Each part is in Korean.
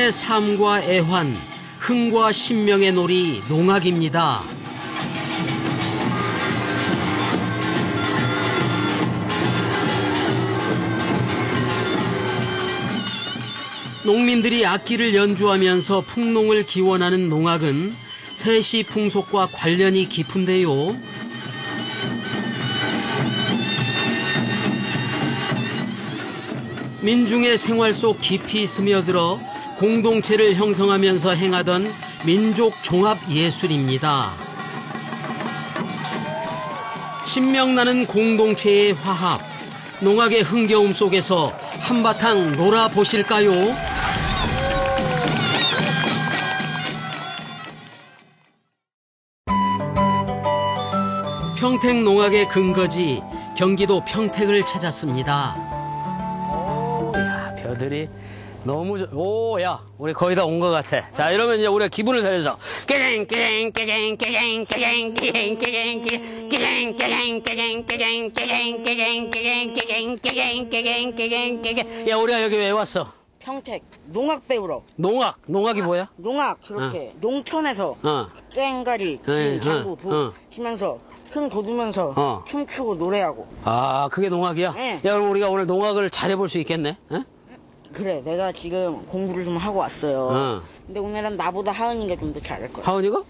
인간의 삶과 애환, 흥과 신명의 놀이 농악입니다. 농민들이 악기를 연주하면서 풍농을 기원하는 농악은 세시 풍속과 관련이 깊은데요. 민중의 생활 속 깊이 스며들어 공동체를 형성하면서 행하던 민족 종합 예술입니다. 신명나는 공동체의 화합, 농악의 흥겨움 속에서 한바탕 놀아보실까요? 평택 농악의 근거지 경기도 평택을 찾았습니다. 야, 벼들이 너무 오, 야, 우리 거의 다 온 것 같아. 자, 이러면 이제 우리가 기분을 살려서 야, 우리가 여기 왜 왔어? 평택 농악 배우러. 농악이 뭐야? 농악 그렇게 농촌에서 깽가리, 장구 치면서 흥 돋우면서 춤추고 노래하고. 아, 그게 농악이야? 네. 야, 그럼 우리가 오늘 농악을 잘해볼 수 있겠네? 에? 그래, 내가 지금 공부를 좀 하고 왔어요. 근데 오늘은 나보다 하은이가 좀 더 잘할 거야. 하은이가?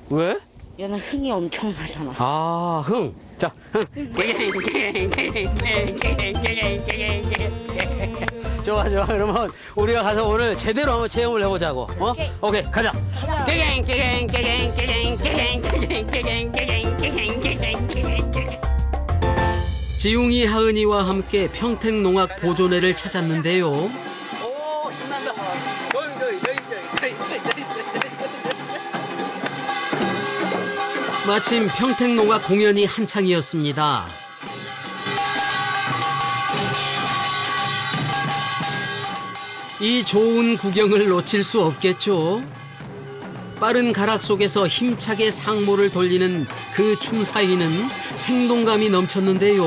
왜? 얘는 흥이 엄청나잖아. 아, 흥. 자, 흥. 좋아. 그러면 우리가 가서 오늘 제대로 한번 체험을 해보자고. 어? 오케이, 가자. 지웅이 하은이와 함께 평택농악 보존회를 찾았는데요. 오, 신난다. 마침 평택농악 공연이 한창이었습니다. 이 좋은 구경을 놓칠 수 없겠죠. 빠른 가락 속에서 힘차게 상모를 돌리는 그 춤 사이는 생동감이 넘쳤는데요.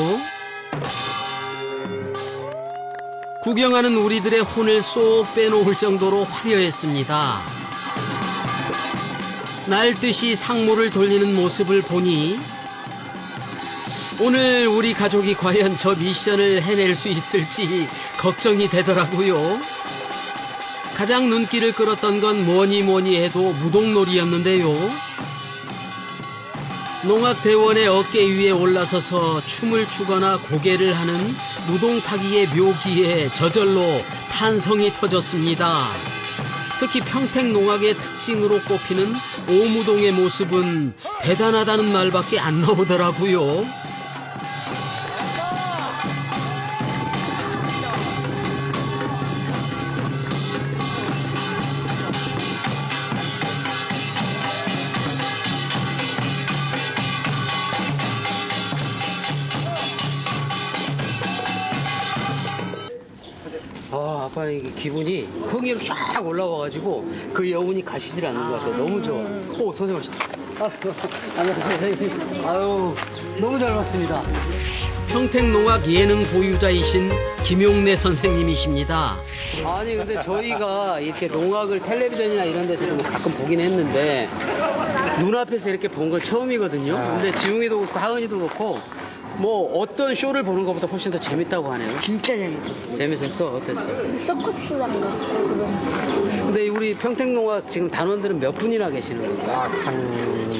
구경하는 우리들의 혼을 쏙 빼놓을 정도로 화려했습니다. 날듯이 상모를 돌리는 모습을 보니 오늘 우리 가족이 과연 저 미션을 해낼 수 있을지 걱정이 되더라고요. 가장 눈길을 끌었던 건 뭐니 해도 무동놀이였는데요. 농악대원의 어깨 위에 올라서서 춤을 추거나 고개를 하는 무동타기의 묘기에 저절로 탄성이 터졌습니다. 특히 평택농악의 특징으로 꼽히는 오무동의 모습은 대단하다는 말밖에 안 나오더라고요. 아빠는 이게 기분이 흥이 쫙 올라와가지고 그 여운이 가시질 않는 것 같아요. 너무 좋아. 오, 선생님 오시다. 안녕하세요, 선생님. 아유, 너무 잘 봤습니다. 평택농악 예능 보유자이신 김용래 선생님이십니다. 아니, 근데 저희가 이렇게 농악을 텔레비전이나 이런 데서 좀 가끔 보긴 했는데 눈앞에서 이렇게 본 건 처음이거든요. 근데 지웅이도 그렇고 하은이도 그렇고 뭐 어떤 쇼를 보는 것보다 훨씬 더 재밌다고 하네요. 진짜 재밌었어. 재밌었어? 어땠어? 서커스 같은 거. 근데 우리 평택농악 지금 단원들은 몇 분이나 계시는 거예요? 약 한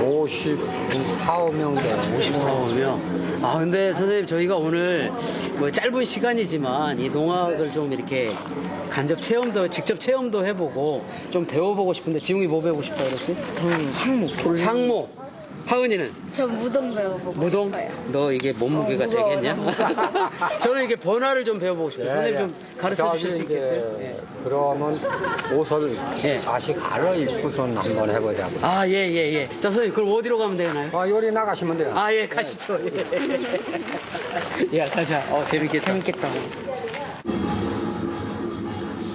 54~55명 돼요. 54명. 아, 근데 선생님 저희가 오늘 뭐 짧은 시간이지만 이 농악을 좀 이렇게 간접 체험도, 직접 체험도 해보고 좀 배워보고 싶은데 지웅이 뭐 배우고 싶다 그랬지? 상모. 상모. 하은이는? 저 무동 배워보고 무동? 싶어요. 너 이게 몸무게가 무거워, 되겠냐? 저는 이게 번화를 좀 배워보고 싶어요. 예, 선생님 예. 좀 가르쳐 주실 수 있겠어요? 예. 그러면 옷을 예. 다시 갈아입고선 한번 해보자고. 아, 예. 자, 선생님, 그럼 어디로 가면 되나요? 요리 나가시면 돼요. 아, 예, 가시죠. 예, 가자. 재밌겠다. 재밌겠다.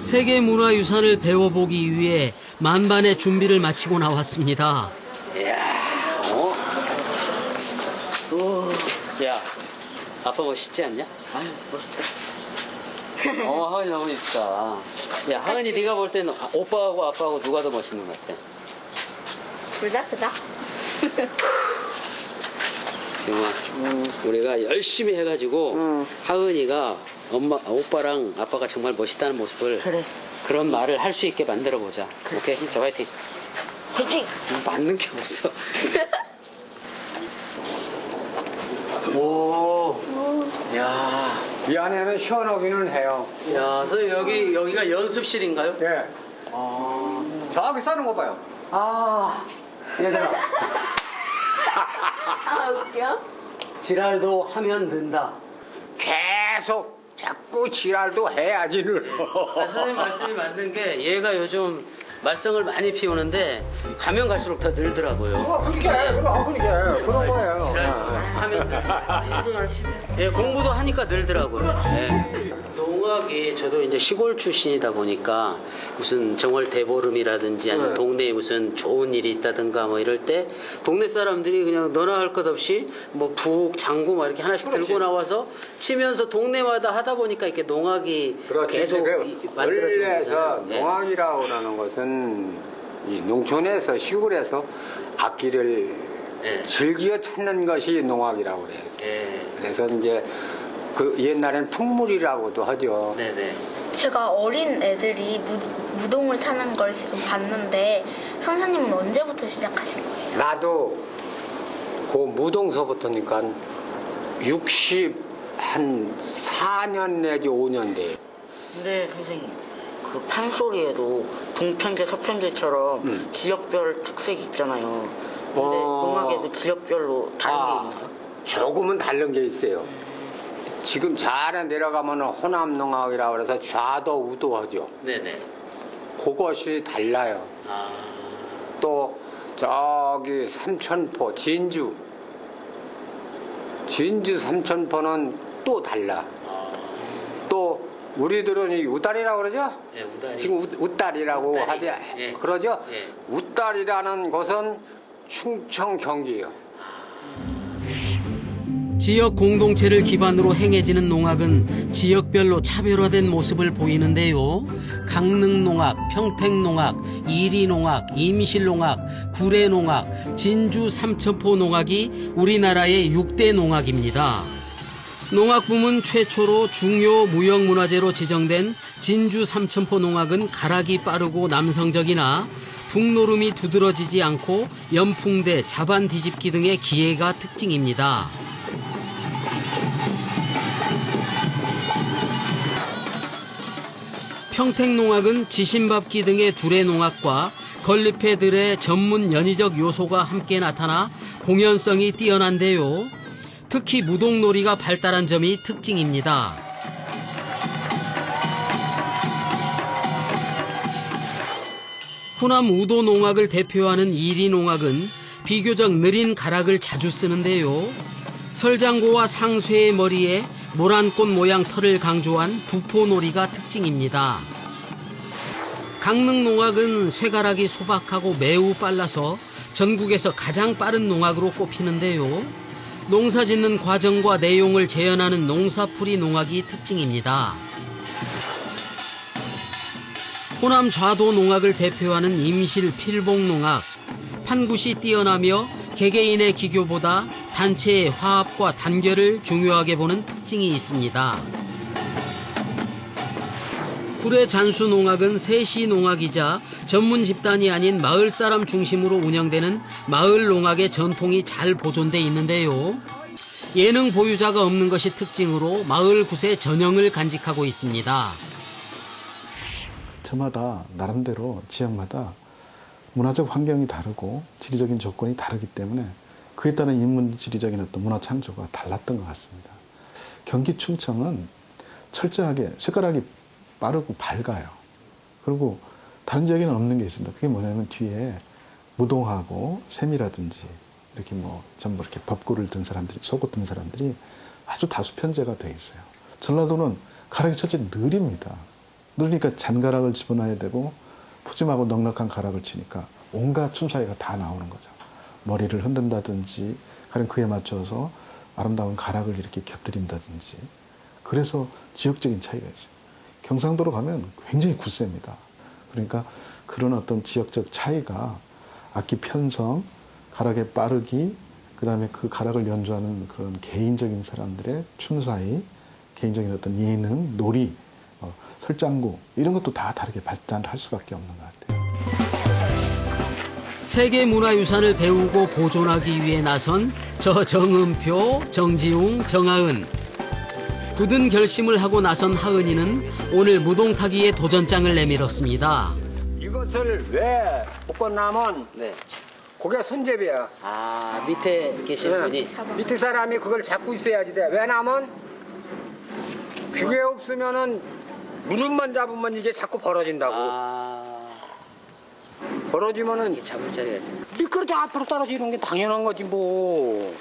세계문화유산을 배워보기 위해 만반의 준비를 마치고 나왔습니다. 야, 아빠 멋있지 않냐? 아, 멋있다. 하은이 너무 이쁘다. 야, 하은이 네가 볼 때는 오빠하고 아빠하고 누가 더 멋있는 것 같아? 둘 다 크다. 지금 우리가 열심히 해가지고 하은이가 오빠랑 아빠가 정말 멋있다는 모습을 그래. 그런 말을 할 수 있게 만들어 보자. 오케이? 자, 화이팅. 화이팅! 맞는 게 없어. 오, 야, 이 안에는 시원하기는 해요. 야, 선생님 여기가 연습실인가요? 예. 아, 저기 싸는 거 봐요. 얘들아, 아, 웃겨? 지랄도 하면 된다. 계속 자꾸 지랄도 해야지 늘. 선생님 말씀이 맞는 게 얘가 요즘 말썽을 많이 피우는데 가면 갈수록 더 늘더라고요. 그런 거예요. 지랄도 하면 된다. 예, 공부도 하니까 늘더라고요. 예. 농악이 저도 이제 시골 출신이다 보니까 무슨 정월 대보름이라든지 아니면 네. 동네에 무슨 좋은 일이 있다든가 뭐 이럴 때 동네 사람들이 그냥 너나 할 것 없이 뭐 북, 장구 막 이렇게 하나씩 그렇지. 들고 나와서 치면서 동네마다 하다 보니까 이렇게 농악이 계속 만들어지는 원래서 거잖아요. 예. 농악이라고 하는 것은 이 농촌에서 시골에서 악기를 예. 즐겨 찾는 것이 농악이라고 그래요. 예. 그래서 이제 그 옛날에는 풍물이라고도 하죠. 네네. 제가 어린 애들이 무동을 타는 걸 지금 봤는데 선생님은 언제부터 시작하신 거예요? 나도 그 무동서부터니까 4년 내지 5년 돼. 근데 선생님, 그 판소리에도 동편제, 서편제처럼 지역별 특색이 있잖아요. 근데 농악에도 지역별로 다른 게 있나요? 조금은 다른 게 있어요. 지금 잘에 내려가면 호남 농악이라고 해서 좌도 우도 하죠. 네네. 그것이 달라요. 아. 또 저기 삼천포 진주 삼천포는 또 달라. 또 우리들은 이 우다리라고 그러죠? 예, 우다리. 지금 우다리라고 우다리. 하지 예. 그러죠? 예. 우다리라는 곳은 충청 경기예요. 지역 공동체를 기반으로 행해지는 농악은 지역별로 차별화된 모습을 보이는데요. 강릉농악, 평택농악, 이리농악, 임실농악, 구례농악, 진주 삼천포농악이 우리나라의 6대 농악입니다. 농악부문 최초로 중요 무형문화재로 지정된 진주 삼천포 농악은 가락이 빠르고 남성적이나 북노름이 두드러지지 않고 연풍대, 자반 뒤집기 등의 기예가 특징입니다. 평택농악은 지신밥기 등의 두레농악과 건리패들의 전문 연희적 요소가 함께 나타나 공연성이 뛰어난데요. 특히 무동놀이가 발달한 점이 특징입니다. 호남 우도농악을 대표하는 이리농악은 비교적 느린 가락을 자주 쓰는데요. 설장고와 상쇠의 머리에 모란꽃 모양 털을 강조한 부포놀이가 특징입니다. 강릉농악은 쇠가락이 소박하고 매우 빨라서 전국에서 가장 빠른 농악으로 꼽히는데요. 농사짓는 과정과 내용을 재현하는 농사풀이 농악이 특징입니다. 호남 좌도 농악을 대표하는 임실 필봉 농악, 판굿이 뛰어나며 개개인의 기교보다 단체의 화합과 단결을 중요하게 보는 특징이 있습니다. 구례 잔수 농악은 세시 농악이자 전문 집단이 아닌 마을 사람 중심으로 운영되는 마을 농악의 전통이 잘 보존돼 있는데요. 예능 보유자가 없는 것이 특징으로 마을 굿의 전형을 간직하고 있습니다. 저마다 나름대로 지역마다 문화적 환경이 다르고 지리적인 조건이 다르기 때문에 그에 따른 인문 지리적인 어떤 문화 창조가 달랐던 것 같습니다. 경기 충청은 철저하게 숟가락이 빠르고 밝아요. 그리고 다른 지역에는 없는 게 있습니다. 그게 뭐냐면 뒤에 무동하고 셈이라든지 이렇게 뭐 전부 이렇게 법구를 든 사람들이, 속옷 든 사람들이 아주 다수 편제가 돼 있어요. 전라도는 가락이 첫째 느립니다. 느리니까 잔가락을 집어넣어야 되고 푸짐하고 넉넉한 가락을 치니까 온갖 춤사위가 다 나오는 거죠. 머리를 흔든다든지 가령 그에 맞춰서 아름다운 가락을 이렇게 곁들인다든지 그래서 지역적인 차이가 있어요. 경상도로 가면 굉장히 굳셉니다. 그러니까 그런 어떤 지역적 차이가 악기 편성, 가락의 빠르기, 그 다음에 그 가락을 연주하는 그런 개인적인 사람들의 춤사위, 개인적인 어떤 예능, 놀이, 설장구 이런 것도 다 다르게 발달할 수밖에 없는 것 같아요. 세계문화유산을 배우고 보존하기 위해 나선 저 정은표, 정지웅, 정하은. 굳은 결심을 하고 나선 하은이는 오늘 무동타기에 도전장을 내밀었습니다. 이것을 왜 묶었냐면 네. 그게 손잡이야. 아, 밑에 계신 분이. 밑에 사람이 그걸 잡고 있어야지 돼. 왜냐면 그게 없으면은 무릎만 잡으면 이게 자꾸 벌어진다고. 벌어지면은 잡을 자리가 있어요. 미끄러져 앞으로 떨어지는 게 당연한 거지 뭐.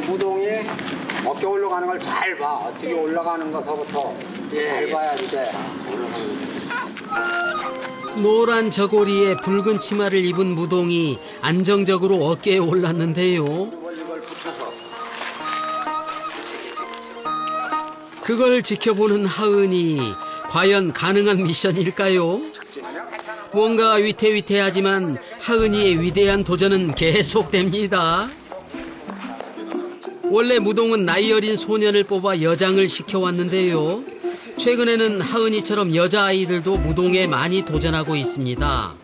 무동이 어깨 올라가는 걸 잘 봐. 어떻게 올라가는 것서부터 잘 봐야지 돼. 노란 저고리에 붉은 치마를 입은 무동이 안정적으로 어깨에 올랐는데요. 그걸 지켜보는 하은이 과연 가능한 미션일까요? 뭔가 위태위태하지만 하은이의 위대한 도전은 계속됩니다. 원래 무동은 나이 어린 소년을 뽑아 여장을 시켜왔는데요. 최근에는 하은이처럼 여자아이들도 무동에 많이 도전하고 있습니다.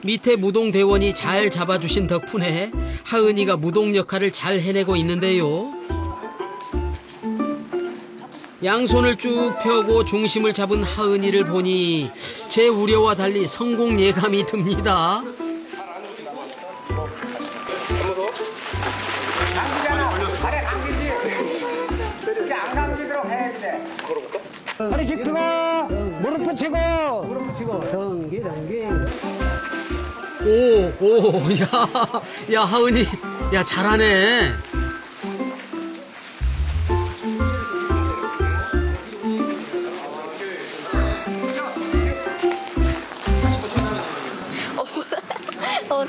밑에 무동 대원이 잘 잡아주신 덕분에 하은이가 무동 역할을 잘 해내고 있는데요. 양손을 쭉 펴고 중심을 잡은 하은이를 보니 제 우려와 달리 성공 예감이 듭니다. 발에 감기지? 이렇게 안 감기도록 해야지 돼. 걸어볼까? 허리 짚고 무릎 붙이고. 무릎 붙이고 덩기. 야 하은이, 야 잘하네.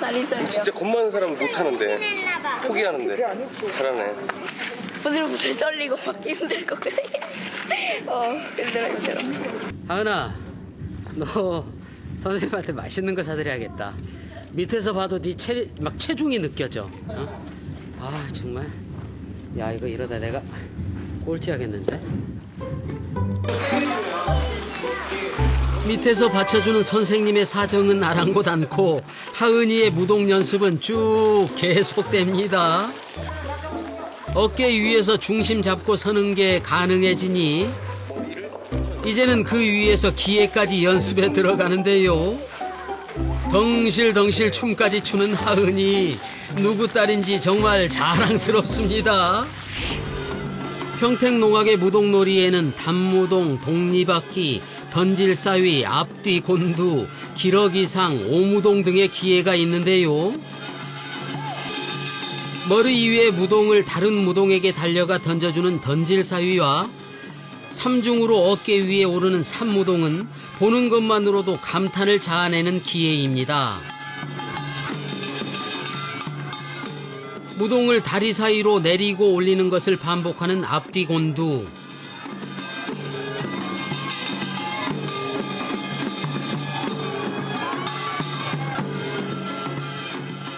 다리 떨려. 진짜 겁 많은 사람은 못하는데 포기하는데 잘하네. 부들부들 떨리고 막 힘들고 그래. 힘들어. 하은아, 너 선생님한테 맛있는 거 사드려야겠다. 밑에서 봐도 네 체중이 느껴져. 어? 아 정말. 야 이거 이러다 내가 꼴찌하겠는데. 밑에서 받쳐주는 선생님의 사정은 아랑곳 않고 하은이의 무동 연습은 쭉 계속됩니다. 어깨 위에서 중심 잡고 서는 게 가능해지니 이제는 그 위에서 기회까지 연습에 들어가는데요. 덩실덩실 춤까지 추는 하은이 누구 딸인지 정말 자랑스럽습니다. 평택농악의 무동놀이에는 단무동, 독리바퀴, 던질사위, 앞뒤 곤두, 기러기상, 오무동 등의 기회가 있는데요. 머리 위에 무동을 다른 무동에게 달려가 던져주는 던질사위와 삼중으로 어깨 위에 오르는 삼무동은 보는 것만으로도 감탄을 자아내는 기회입니다. 무동을 다리 사이로 내리고 올리는 것을 반복하는 앞뒤 곤두.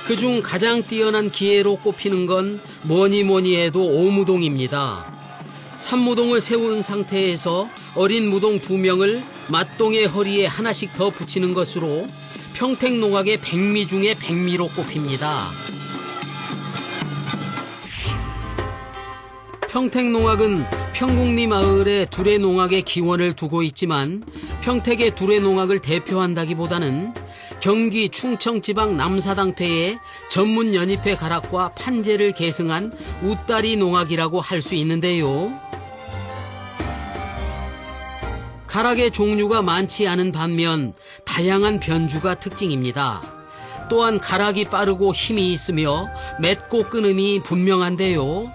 그중 가장 뛰어난 기회로 꼽히는 건 뭐니 해도 오무동입니다. 삼무동을 세운 상태에서 어린 무동 2명을 맞동의 허리에 하나씩 더 붙이는 것으로 평택농악의 백미 중에 백미로 꼽힙니다. 평택농악은 평곡리 마을에 두레농악의 기원을 두고 있지만 평택의 두레농악을 대표한다기보다는 경기 충청지방 남사당패의 전문 연잎의 가락과 판재를 계승한 웃다리 농악이라고 할 수 있는데요. 가락의 종류가 많지 않은 반면 다양한 변주가 특징입니다. 또한 가락이 빠르고 힘이 있으며 맺고 끊음이 분명한데요.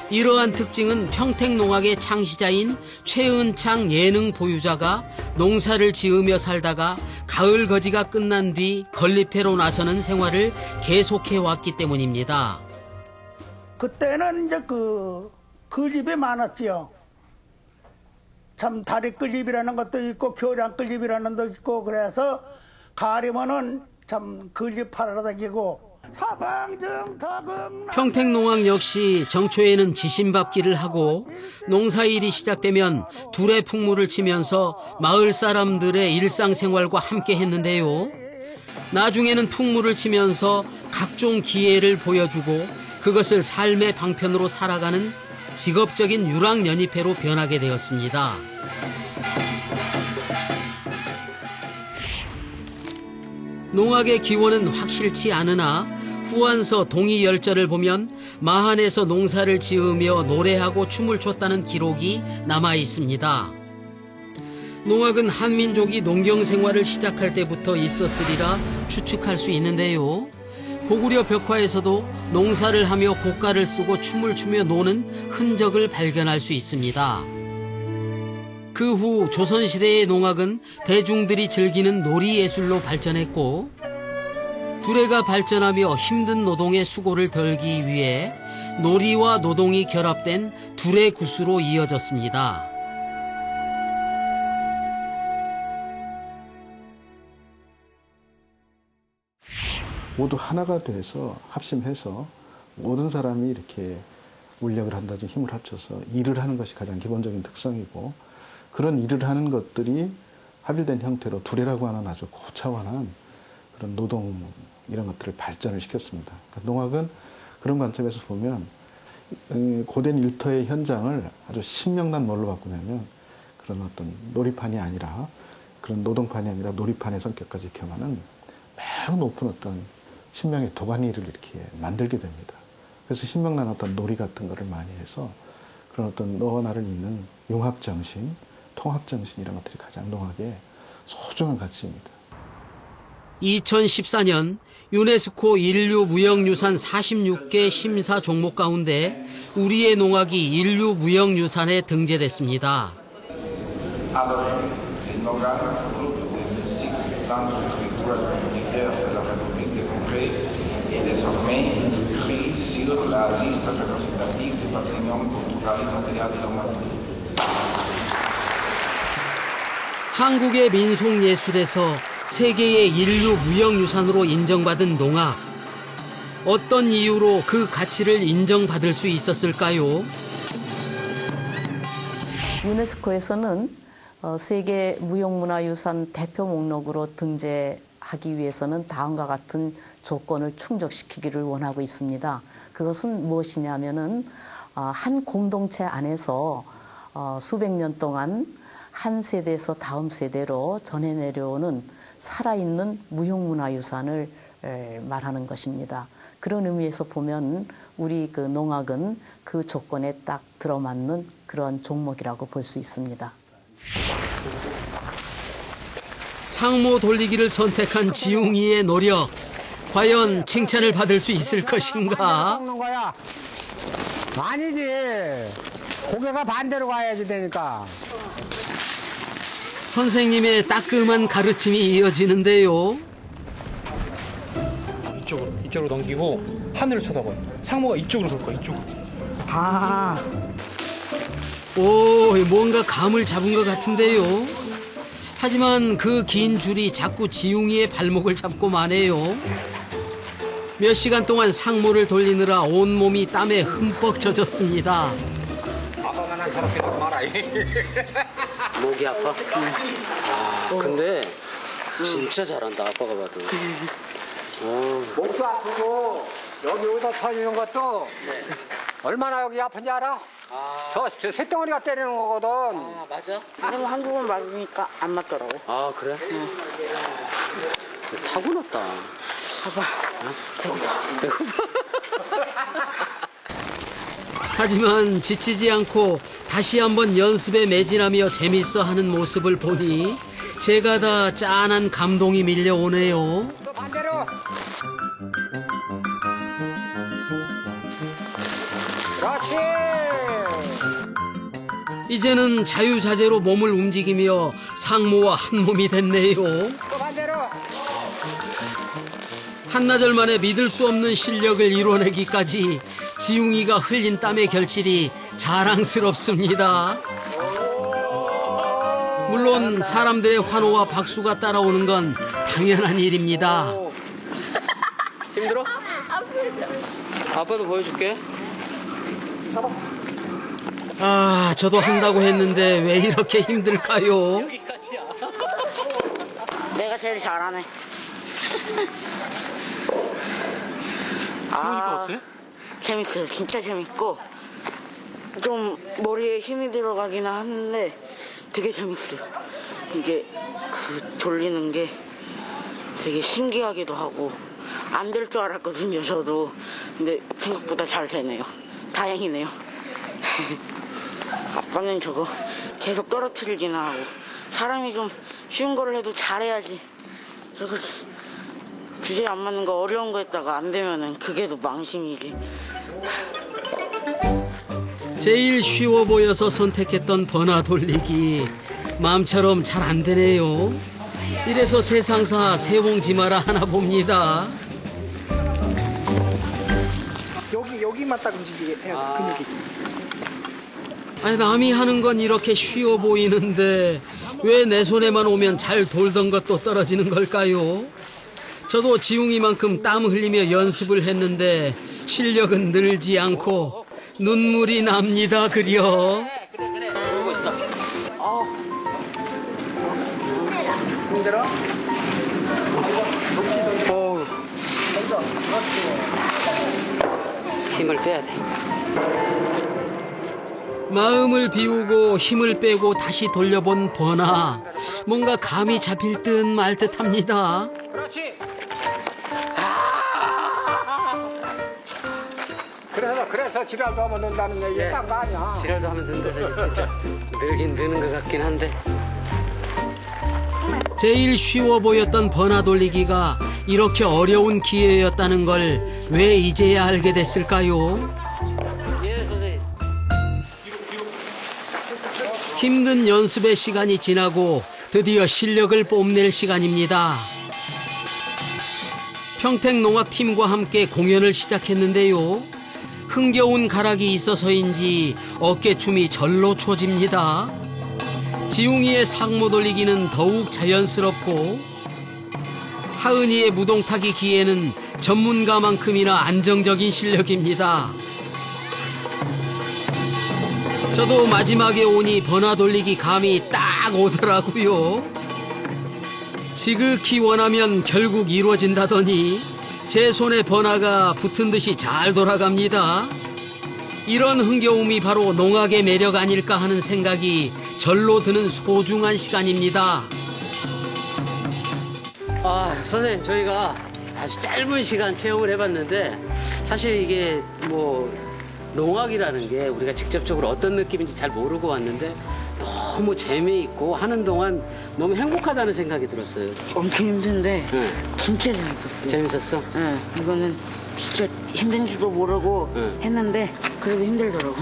이러한 특징은 평택농악의 창시자인 최은창 예능 보유자가 농사를 지으며 살다가 가을 거지가 끝난 뒤 건립회로 나서는 생활을 계속해왔기 때문입니다. 그때는 이제 그 집이 많았지요. 참 다리 끌립이라는 것도 있고 교량 끌립이라는 것도 있고 그래서 가을이면은 참 끌립 팔아다니고 평택농악 역시 정초에는 지신밥기를 하고 농사일이 시작되면 둘의 풍물을 치면서 마을 사람들의 일상생활과 함께 했는데요. 나중에는 풍물을 치면서 각종 기회를 보여주고 그것을 삶의 방편으로 살아가는 직업적인 유랑연희패로 변하게 되었습니다. 농악의 기원은 확실치 않으나 후한서 동의열전을 보면 마한에서 농사를 지으며 노래하고 춤을 췄다는 기록이 남아 있습니다. 농악은 한민족이 농경생활을 시작할 때부터 있었으리라 추측할 수 있는데요. 고구려 벽화에서도 농사를 하며 고가를 쓰고 춤을 추며 노는 흔적을 발견할 수 있습니다. 그 후 조선시대의 농악은 대중들이 즐기는 놀이예술로 발전했고 두레가 발전하며 힘든 노동의 수고를 덜기 위해 놀이와 노동이 결합된 두레구수로 이어졌습니다. 모두 하나가 돼서 합심해서 모든 사람이 이렇게 울력을 한다든지 힘을 합쳐서 일을 하는 것이 가장 기본적인 특성이고 그런 일을 하는 것들이 합일된 형태로 두레라고 하는 아주 고차원한 그런 노동 이런 것들을 발전을 시켰습니다. 그러니까 농악은 그런 관점에서 보면 고된 일터의 현장을 아주 신명난 뭘로 바꾸냐면 그런 어떤 놀이판이 아니라 그런 노동판이 아니라 놀이판의 성격까지 겸하는 매우 높은 어떤 신명의 도가니를 이렇게 만들게 됩니다. 그래서 신명난 어떤 놀이 같은 거를 많이 해서 그런 어떤 너와 나를 잇는 융합정신, 통합정신 이런 것들이 가장 농악의 소중한 가치입니다. 2014년 유네스코 인류무형유산 46개 심사 종목 가운데 우리의 농악이 인류무형유산에 등재됐습니다. 한국의 민속예술에서 세계의 인류무형유산으로 인정받은 농악. 어떤 이유로 그 가치를 인정받을 수 있었을까요? 유네스코에서는 세계 무형문화유산 대표 목록으로 등재하기 위해서는 다음과 같은 조건을 충족시키기를 원하고 있습니다. 그것은 무엇이냐면은 한 공동체 안에서 수백 년 동안 한 세대에서 다음 세대로 전해 내려오는 살아있는 무형문화유산을 말하는 것입니다. 그런 의미에서 보면 우리 그 농악은 그 조건에 딱 들어맞는 그런 종목이라고 볼 수 있습니다. 상모 돌리기를 선택한 지웅이의 노력. 과연 칭찬을 받을 수 있을 것인가? 아니지. 고개가 반대로 가야지 되니까. 선생님의 따끔한 가르침이 이어지는데요. 이쪽으로 넘기고 하늘을 쳐다봐요. 상모가 이쪽으로 돌 거야, 이쪽으로. 오, 뭔가 감을 잡은 것 같은데요. 하지만 그 긴 줄이 자꾸 지웅이의 발목을 잡고 마네요. 몇 시간 동안 상모를 돌리느라 온몸이 땀에 흠뻑 젖었습니다. 아빠가 난 저렇게 하지 마라. 목이 아파? 근데 진짜 잘한다, 아빠가 봐도. 목도 아프고 여기 여기다 터지는 것도 얼마나 여기 아픈지 알아? 저 쇳덩어리가 때리는 거거든. 맞아? 그럼 한국은 맞으니까 안 맞더라고. 그래? 응. 타고났다. 봐봐. 하지만 지치지 않고 다시 한번 연습에 매진하며 재밌어 하는 모습을 보니 제가 다 짠한 감동이 밀려오네요. 또 반대로. 그렇지. 이제는 자유자재로 몸을 움직이며 상모와 한 몸이 됐네요. 또 반대로. 한나절 만에 믿을 수 없는 실력을 이뤄내기까지 지웅이가 흘린 땀의 결실이 자랑스럽습니다. 물론 사람들의 환호와 박수가 따라오는 건 당연한 일입니다. 힘들어? 아빠도 보여줄게. 아, 저도 한다고 했는데 왜 이렇게 힘들까요? 내가 제일 잘하네. 그러니까 어때? 재밌어요. 진짜 재밌고 좀 머리에 힘이 들어가긴 하는데 되게 재밌어요. 이게 돌리는 게 되게 신기하기도 하고 안 될 줄 알았거든요, 저도. 근데 생각보다 잘 되네요. 다행이네요. 아빠는 저거 계속 떨어뜨리기나 하고 사람이 좀 쉬운 걸 해도 잘해야지. 저거 주제에 안 맞는 거 어려운 거 했다가 안 되면은 그게 더 망신이지. 제일 쉬워 보여서 선택했던 버나 돌리기 마음처럼 잘 안 되네요. 이래서 세상사 세봉지마라 하나 봅니다. 여기만 딱 움직이게 해야 돼, 근육이. 아니, 남이 하는 건 이렇게 쉬워 보이는데 왜 내 손에만 오면 잘 돌던 것도 떨어지는 걸까요? 저도 지웅이만큼 땀 흘리며 연습을 했는데 실력은 늘지 않고 눈물이 납니다. 그려. 그래. 보고 있어. 힘들어? 힘을 빼야 돼. 마음을 비우고 힘을 빼고 다시 돌려본 버나. 뭔가 감이 잡힐 듯 말 듯합니다. 그렇지. 그래서 지랄도 하면 는다는 얘기 딴 거 아니야. 지랄도 하면 는다. 진짜 늘긴 느는 것 같긴 한데. 제일 쉬워 보였던 버나 돌리기가 이렇게 어려운 기회였다는 걸 왜 이제야 알게 됐을까요? 예, 선생님. 힘든 연습의 시간이 지나고 드디어 실력을 뽐낼 시간입니다. 평택농악팀과 함께 공연을 시작했는데요. 흥겨운 가락이 있어서인지 어깨춤이 절로 춰집니다. 지웅이의 상모 돌리기는 더욱 자연스럽고 하은이의 무동타기 기에는 전문가만큼이나 안정적인 실력입니다. 저도 마지막에 오니 버나 돌리기 감이 딱 오더라고요. 지극히 원하면 결국 이루어진다더니 제 손에 버나가 붙은 듯이 잘 돌아갑니다. 이런 흥겨움이 바로 농악의 매력 아닐까 하는 생각이 절로 드는 소중한 시간입니다. 선생님, 저희가 아주 짧은 시간 체험을 해봤는데 사실 이게 농악이라는 게 우리가 직접적으로 어떤 느낌인지 잘 모르고 왔는데 너무 재미있고 하는 동안 너무 행복하다는 생각이 들었어요. 엄청 힘든데 진짜 재밌었어요. 재밌었어? 네, 이거는 진짜 힘든지도 모르고 했는데 그래도 힘들더라고.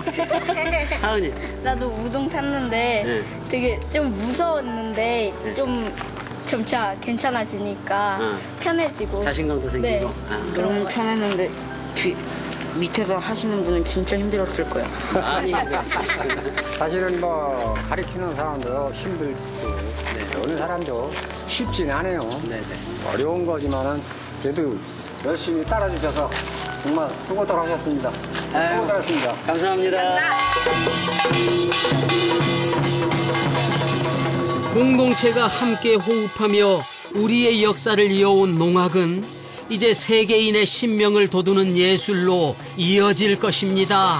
하은이. 나도 우동 탔는데 되게 좀 무서웠는데 좀 점차 괜찮아지니까 편해지고 자신감도 생기고. 너무 편했는데 밑에서 하시는 분은 진짜 힘들었을 거야. 아니, 사실은 가르치는 사람도 힘들고 배우는 사람도 쉽지는 않아요. 네네. 어려운 거지만은 그래도 열심히 따라주셔서 정말 수고들 하셨습니다. 수고들 하셨습니다. 감사합니다. 공동체가 함께 호흡하며 우리의 역사를 이어온 농악은 이제 세계인의 신명을 돋우는 예술로 이어질 것입니다.